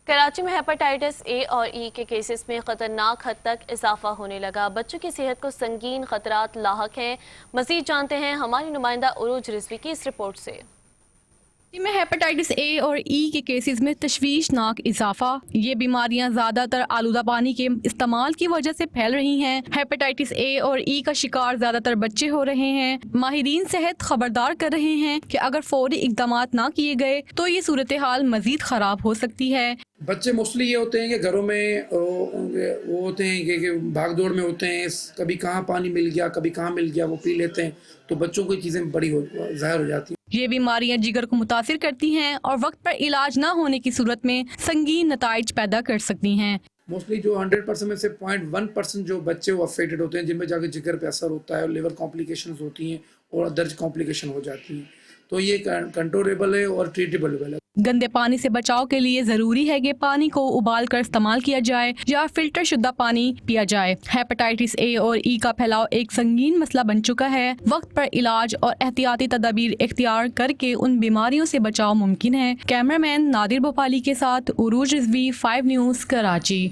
کراچی میں ہیپاٹائٹس اے اور ای کے کیسز میں خطرناک حد تک اضافہ ہونے لگا۔ بچوں کی صحت کو سنگین خطرات لاحق ہیں۔ مزید جانتے ہیں ہماری نمائندہ عروج رضوی کی اس رپورٹ سے۔ کراچی میں ہیپاٹائٹس اے اور ای کے کیسز میں تشویشناک اضافہ۔ یہ بیماریاں زیادہ تر آلودہ پانی کے استعمال کی وجہ سے پھیل رہی ہیں۔ ہیپاٹائٹس اے اور ای کا شکار زیادہ تر بچے ہو رہے ہیں۔ ماہرین صحت خبردار کر رہے ہیں کہ اگر فوری اقدامات نہ کیے گئے تو یہ صورتحال مزید خراب ہو سکتی ہے۔ بچے موسٹلی یہ ہوتے ہیں کہ گھروں میں وہ ہوتے ہیں کہ بھاگ دوڑ میں ہوتے ہیں، کبھی کہاں پانی مل گیا کبھی کہاں مل گیا، وہ پی لیتے ہیں، تو بچوں کو یہ چیزیں بڑی ظاہر ہو جاتی ہیں۔ یہ بیماریاں جگر کو متاثر کرتی ہیں اور وقت پر علاج نہ ہونے کی صورت میں سنگین نتائج پیدا کر سکتی ہیں۔ موسٹلی جو 100% میں سے 0.1% جو بچے وہ افیکٹڈ ہوتے ہیں، جن میں جا کے جگر پہ اثر ہوتا ہے اور لیور کمپلیکیشنز ہوتی ہیں اور درج کمپلیکیشن ہو جاتی ہیں، تو یہ کنٹرولیبل ہے اور ٹریٹیبل ہے۔ گندے پانی سے بچاؤ کے لیے ضروری ہے کہ پانی کو ابال کر استعمال کیا جائے یا فلٹر شدہ پانی پیا جائے۔ ہیپاٹائٹس اے اور ای کا پھیلاؤ ایک سنگین مسئلہ بن چکا ہے۔ وقت پر علاج اور احتیاطی تدابیر اختیار کر کے ان بیماریوں سے بچاؤ ممکن ہے۔ کیمرہ مین نادر بھوپالی کے ساتھ عروج رضوی، 5 نیوز، کراچی۔